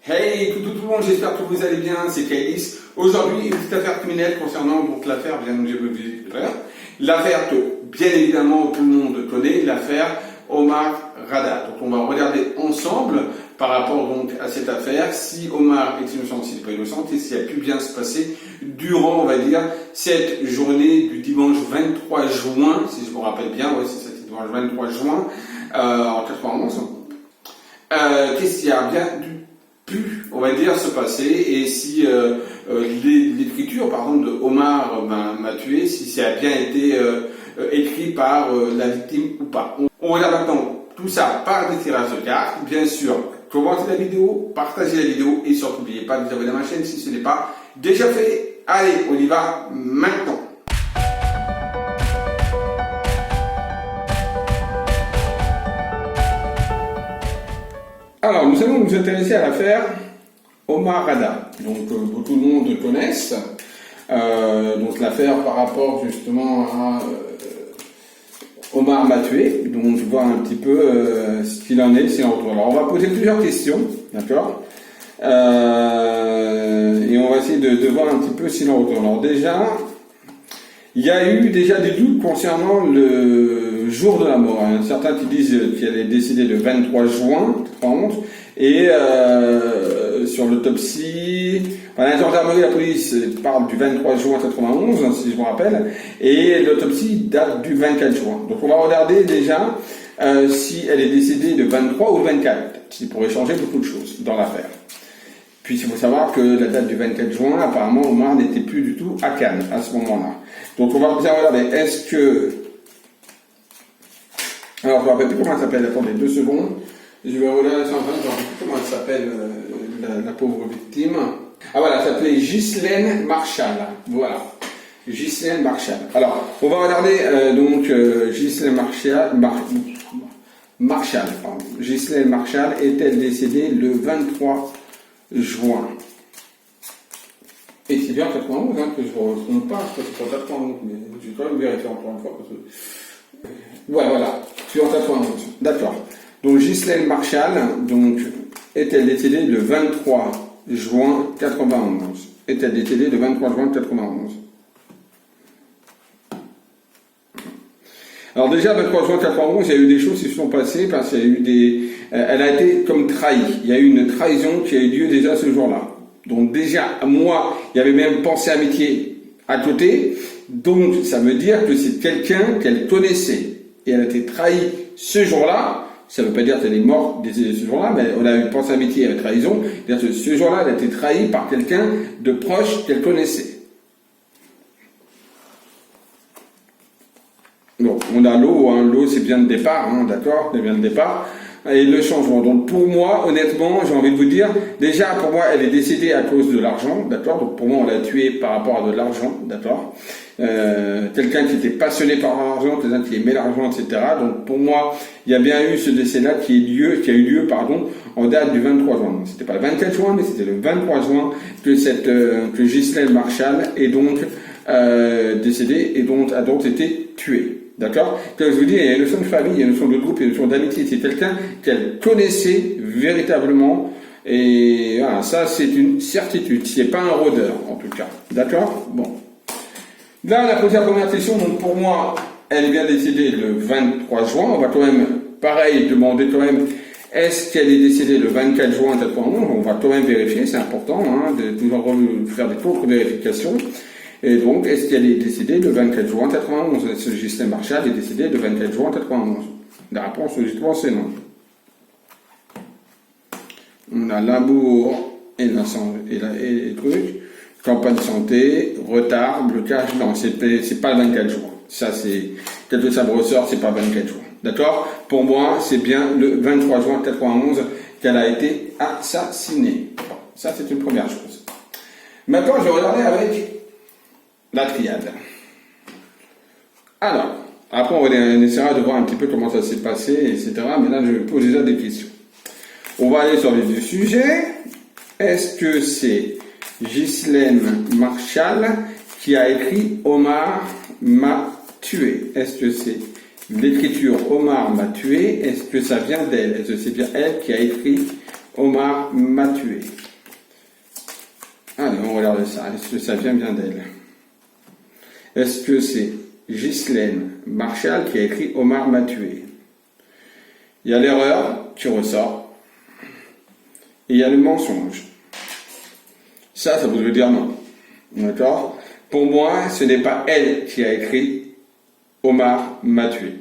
Hey, tout le monde, j'espère que vous allez bien, c'est Kailis. Aujourd'hui, une petite affaire criminelle concernant donc l'affaire, bien que j'ai vu tout à l'heure. L'affaire que, bien évidemment, tout le monde connaît, l'affaire Omar Rada. Donc on va regarder ensemble, par rapport donc à cette affaire, si Omar est innocent, s'il n'est pas innocent, et s'il a pu bien se passer durant, on va dire, cette journée du dimanche 23 juin, si je me rappelle bien, ouais, c'est ça, dimanche 23 juin, en 91. Qu'est-ce qu'il y a bien pu, on va dire, se passer, et si l'écriture, par exemple, de Omar m'a tué, si ça a bien été écrit par la victime ou pas. On regarde maintenant tout ça par des tirages de cartes. Bien sûr, commentez la vidéo, partagez la vidéo et surtout n'oubliez pas de vous abonner à ma chaîne si ce n'est pas déjà fait. Allez, on y va maintenant. Alors, nous allons nous intéresser à l'affaire Omar Rada, donc beaucoup de monde connaissent. Donc l'affaire par rapport justement à Omar m'a tué, donc voir un petit peu ce qu'il en est, s'il en retourne. Alors on va poser plusieurs questions, d'accord, et on va essayer de voir un petit peu s'il en retourne. Alors déjà, il y a eu déjà des doutes concernant le jour de la mort. Il y en a certains qui disent qu'elle est décédée le 23 juin 91, et sur l'autopsie, la gendarmerie, la police parle du 23 juin 91, si je me rappelle, et l'autopsie date du 24 juin. Donc on va regarder déjà si elle est décédée le 23 ou le 24, ce qui pourrait changer beaucoup de choses dans l'affaire. Puis il faut savoir que la date du 24 juin, apparemment, Omar n'était plus du tout à Cannes à ce moment-là. Donc on va bien regarder, est-ce que... Alors je ne me rappelle plus comment elle s'appelle, attendez 2 secondes. Je vais regarder ça en fin, je ne me rappelle plus comment elle s'appelle, la pauvre victime. Ah voilà, elle s'appelait Ghislaine Marchal. Voilà, Ghislaine Marchal. Alors, on va regarder donc Ghislaine Marchal. Ghislaine Marchal est-elle décédée le 23 juin? Et c'est bien 91, hein, que je ne me trompe pas, je crois que c'est en 91, mais je vais quand même vérifier encore une fois. Parce que... Ouais, voilà, c'est en 91, d'accord. Donc Ghislaine Marchal, donc, est-elle décédée le 23 juin 91? Est-elle décédée le 23 juin 91? Alors déjà, 23 juin 91, il y a eu des choses qui se sont passées, parce qu'il y a eu des... elle a été comme trahie. Il y a eu une trahison qui a eu lieu déjà ce jour-là. Donc déjà, moi, il y avait même pensée amitié à côté. Donc ça veut dire que c'est quelqu'un qu'elle connaissait. Et elle a été trahie ce jour-là. Ça ne veut pas dire qu'elle est morte ce jour-là, mais on a eu pensée amitié à la trahison. C'est-à-dire que ce jour-là, elle a été trahie par quelqu'un de proche qu'elle connaissait. Donc, on a l'eau, hein. L'eau c'est bien le départ, hein, d'accord, c'est bien le départ, et le changement. Donc pour moi, honnêtement, j'ai envie de vous dire, déjà pour moi, elle est décédée à cause de l'argent, d'accord, donc pour moi, on l'a tuée par rapport à de l'argent, d'accord, quelqu'un qui était passionné par l'argent, quelqu'un qui aimait l'argent, etc. Donc pour moi, il y a bien eu ce décès-là qui a eu lieu, en date du 23 juin. Donc, c'était pas le 24 juin, mais c'était le 23 juin que Ghislaine Marchal est donc décédée et donc a donc été tuée. D'accord? Comme je vous dis, il y a une notion de famille, il y a une notion de groupe, il y a une notion d'amitié. C'est quelqu'un qu'elle connaissait véritablement. Et voilà, ça, c'est une certitude. C'est pas un rôdeur, en tout cas. D'accord? Bon. Là, on a posé la première question. Donc, pour moi, elle est bien décédée le 23 juin. On va quand même, pareil, demander quand même, est-ce qu'elle est décédée le 24 juin 91? On va quand même vérifier. C'est important, hein, de toujours faire des contre-vérifications. Et donc, est-ce qu'elle est décédée le 24 juin 91? Est-ce que Ghislaine Marchal est décédée le 24 juin 91? La réponse, logiquement, c'est non. On a l'amour et les trucs, campagne santé, retard, blocage. Non, c'est pas le 24 juin. Ça, c'est, tel que ça me ressort, c'est pas le 24 juin. D'accord? Pour moi, c'est bien le 23 juin 91 qu'elle a été assassinée. Ça, c'est une première chose. Maintenant, je vais regarder avec la triade. Alors, après on essaiera de voir un petit peu comment ça s'est passé, etc. Mais là, je pose déjà des questions. On va aller sur le vif du sujet. Est-ce que c'est Ghislaine Marchal qui a écrit Omar m'a tué? Est-ce que c'est l'écriture Omar m'a tué? Est-ce que ça vient d'elle? Est-ce que c'est bien elle qui a écrit Omar m'a tué. Allez, on regarde ça. Est-ce que ça vient bien d'elle? Est-ce que c'est Ghislaine Marshall qui a écrit Omar m'a tué? Il y a l'erreur qui ressort. Et il y a le mensonge. Ça voudrait dire non. D'accord? Pour moi, ce n'est pas elle qui a écrit Omar m'a tué.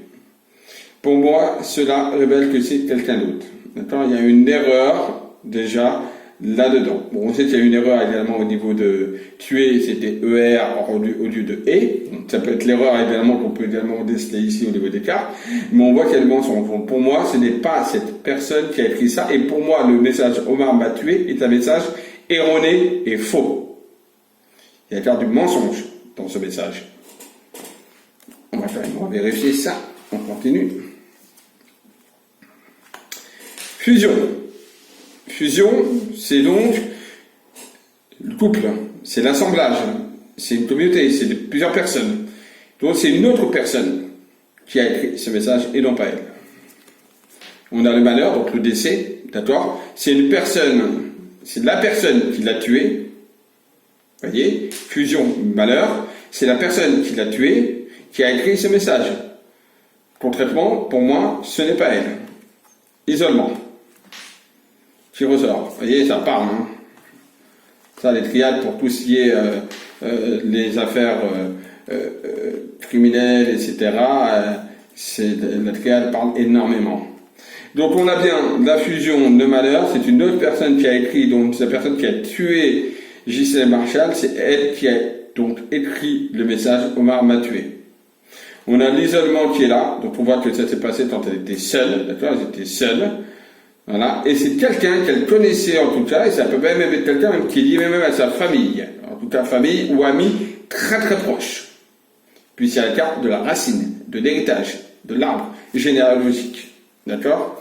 Pour moi, cela révèle que c'est quelqu'un d'autre. D'accord? Il y a une erreur déjà là-dedans. Bon, on sait qu'il y a une erreur également au niveau de tuer, c'était ER au lieu de E. Donc, ça peut être l'erreur également qu'on peut également déceler ici au niveau des cartes. Mais on voit qu'il y a le mensonge. Donc, pour moi, ce n'est pas cette personne qui a écrit ça. Et pour moi, le message Omar m'a tué est un message erroné et faux. Il y a la carte du mensonge dans ce message. On va vérifier ça. On continue. Fusion. Fusion, c'est donc le couple, c'est l'assemblage, c'est une communauté, c'est plusieurs personnes. Donc c'est une autre personne qui a écrit ce message et non pas elle. On a le malheur, donc le décès, d'accord? C'est une personne, c'est la personne qui l'a tué. Vous voyez? Fusion, malheur, c'est la personne qui l'a tué qui a écrit ce message. Concrètement, pour moi, ce n'est pas elle. Isolement. Qui ressort. Vous voyez, ça parle. Hein. Ça, les triades pour tout ce qui est les affaires criminelles, etc. La triade parle énormément. Donc on a bien la fusion de malheur, c'est une autre personne qui a écrit, donc c'est la personne qui a tué Ghislaine Marshall, c'est elle qui a donc écrit le message Omar m'a tué. On a l'isolement qui est là, donc on voit que ça s'est passé quand elle était seule, d'accord, elle était seule. Voilà, et c'est quelqu'un qu'elle connaissait en tout cas, et ça peut même être quelqu'un même qui est lié même à sa famille, en tout cas famille ou ami très très proche. Puis il y a la carte de la racine, de l'héritage, de l'arbre généalogique, d'accord?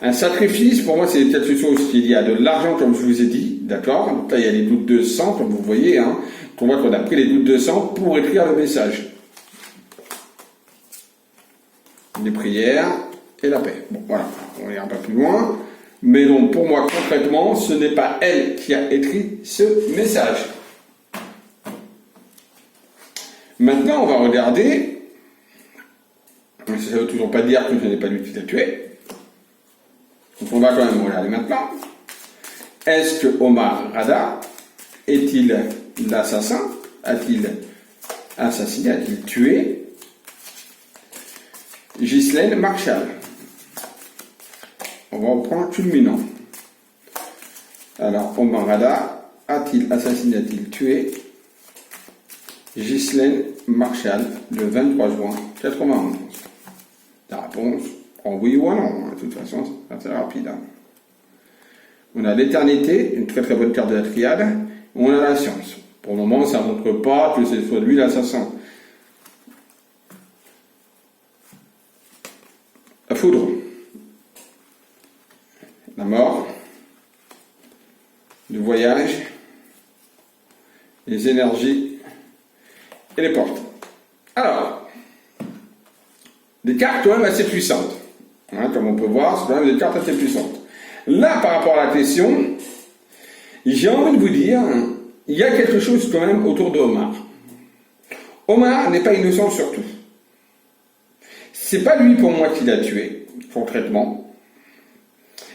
Un sacrifice, pour moi, c'est quelque chose qui est lié à de l'argent, comme je vous ai dit, d'accord? Donc là, il y a les gouttes de sang, comme vous voyez, hein, on voit qu'on a pris les gouttes de sang pour écrire le message. Les prières et la paix. Bon, voilà, on ira pas plus loin. Mais donc, pour moi, concrètement, ce n'est pas elle qui a écrit ce message. Maintenant, on va regarder. Ça ne veut toujours pas dire que ce n'est pas lui qui l'a tué. Donc, on va quand même regarder maintenant. Est-ce que Omar Rada est-il l'assassin? A-t-il assassiné? A-t-il tué Ghislaine Marshall? On va au point culminant. Alors, Omar Rada a-t-il assassiné, a-t-il tué Ghislaine Marshall le 23 juin 91? La réponse, en oui ou en non. De toute façon, c'est assez rapide. Hein. On a l'éternité, une très très bonne carte de la triade. On a la science. Pour le moment, ça ne montre pas que ce soit lui l'assassin. La foudre. La mort. Le voyage. Les énergies. Et les portes. Alors, des cartes quand même assez puissantes. Hein, comme on peut voir, c'est quand même des cartes assez puissantes. Là, par rapport à la question, j'ai envie de vous dire, il y a quelque chose quand même autour de Omar. Omar n'est pas innocent surtout. C'est pas lui pour moi qui l'a tué, concrètement.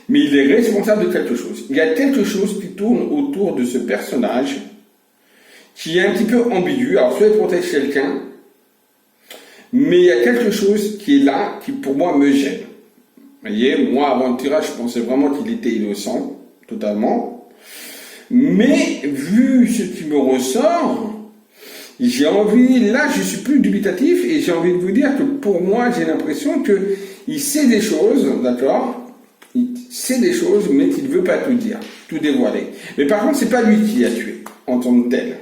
Mais il est responsable de quelque chose. Il y a quelque chose qui tourne autour de ce personnage qui est un petit peu ambigu. Alors, soit il protège quelqu'un, mais il y a quelque chose qui est là, qui pour moi me gêne. Vous voyez, moi avant le tirage, je pensais vraiment qu'il était innocent, totalement. Mais vu ce qui me ressort, j'ai envie, là je suis plus dubitatif et j'ai envie de vous dire que pour moi, j'ai l'impression qu'il sait des choses, d'accord? Il sait des choses, mais qu'il ne veut pas tout dire, tout dévoiler. Mais par contre, c'est pas lui qui l'a tué, en tant que tel.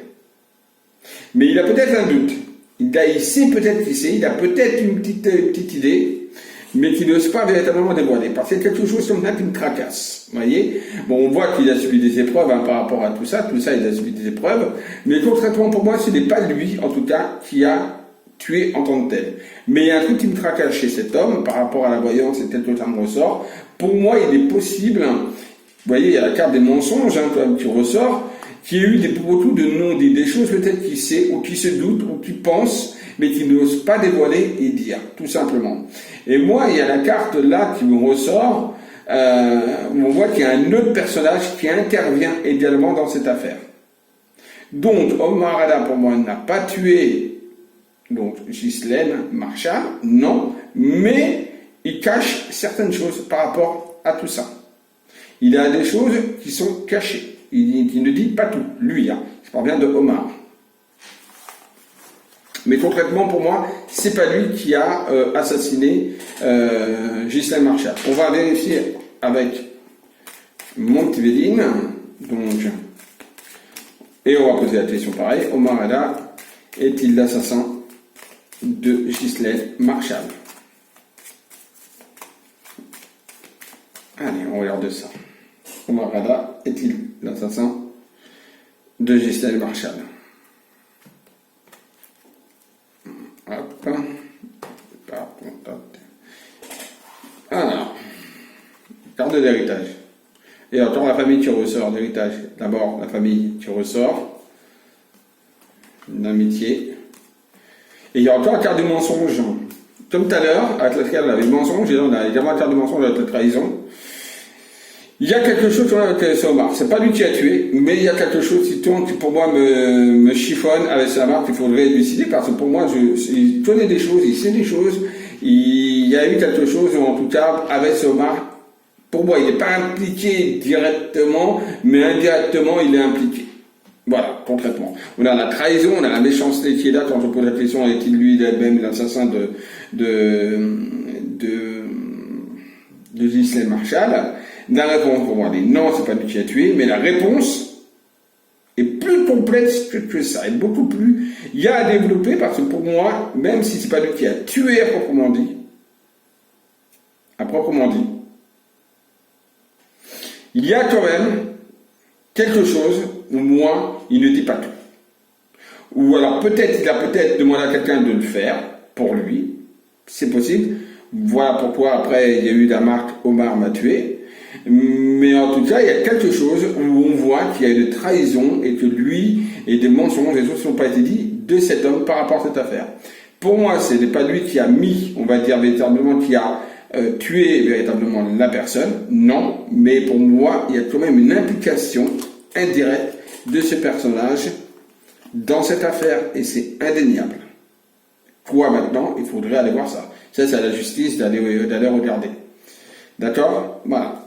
Mais il a peut-être un doute. Il sait peut-être qu'il sait, il a peut-être une petite idée, mais qui n'ose pas véritablement dévoiler. Parce que c'est quelque chose comme ça qui me tracasse. Vous voyez? Bon, on voit qu'il a subi des épreuves hein, par rapport à tout ça, il a subi des épreuves, mais concrètement pour moi, ce n'est pas lui, en tout cas, qui a tué en tant que tel. Mais il y a un truc qui me tracasse chez cet homme, par rapport à la voyance et tel que ça me ressort. Pour moi, il est possible voyez, il y a la carte des mensonges hein, qui ressort, qui a eu beaucoup de non-dits, des choses peut-être qu'il sait, ou qui se doute, ou qui pense, mais qui n'ose pas dévoiler et dire, tout simplement. Et moi, il y a la carte là qui me ressort, où on voit qu'il y a un autre personnage qui intervient également dans cette affaire. Donc, Omar Ada, pour moi, n'a pas tué donc Ghislaine Marchal, non, mais il cache certaines choses par rapport à tout ça. Il y a des choses qui sont cachées. Il ne dit pas tout, lui, hein. Je parle bien de Omar. Mais concrètement, pour moi, c'est pas lui qui a assassiné Ghislaine Marchal. On va vérifier avec Montevedine, donc, et on va poser la question pareil. Omar Ada est-il l'assassin de Ghislaine Marchal? Allez, on regarde ça. Omar Ada est-il l'assassin de Ghislaine Marchal? Hop. Alors, carte de l'héritage. Et encore la famille qui ressort, l'héritage. D'abord, la famille qui ressort. L'amitié. Et il y a encore la carte du mensonge. Comme tout à l'heure, avec la carte du mensonge, on a également la carte du mensonge avec la trahison. Il y a quelque chose avec Omar. C'est pas lui qui a tué, mais il y a quelque chose qui tourne, qui pour moi me chiffonne avec Omar qu'il faudrait élucider, parce que pour moi, il connaît des choses, il sait des choses, il y a eu quelque chose, en tout cas, avec Omar. Pour moi, il n'est pas impliqué directement, mais indirectement, il est impliqué. Voilà, concrètement. On a la trahison, on a la méchanceté qui est là quand on pose la question, est-il lui même l'assassin de Ghislaine Marchal? La réponse pour moi dit non, c'est pas lui qui a tué, mais la réponse est plus complexe que ça, est beaucoup plus. Il y a à développer parce que pour moi, même si c'est pas lui qui a tué à proprement dit, il y a quand même quelque chose où moi, il ne dit pas tout. Ou alors peut-être il a peut-être demandé à quelqu'un de le faire pour lui, c'est possible. Voilà pourquoi après il y a eu la marque Omar m'a tué. Mais en tout cas, il y a quelque chose où on voit qu'il y a une trahison et que lui et des mensonges, des choses qui n'ont pas été dit de cet homme par rapport à cette affaire. Pour moi, ce n'est pas lui qui a mis, on va dire véritablement, qui a tué véritablement la personne. Non, mais pour moi, il y a quand même une implication indirecte de ce personnage dans cette affaire et c'est indéniable. Quoi maintenant? Il faudrait aller voir ça. Ça, c'est à la justice d'aller regarder. D'accord? Voilà.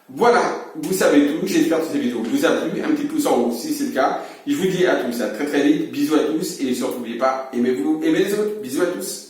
Voilà, vous savez tout. J'espère que cette vidéo vous a plu. Un petit pouce en haut si c'est le cas. Je vous dis à tous à très très vite. Bisous à tous et surtout n'oubliez pas, aimez-vous, aimez les autres. Bisous à tous.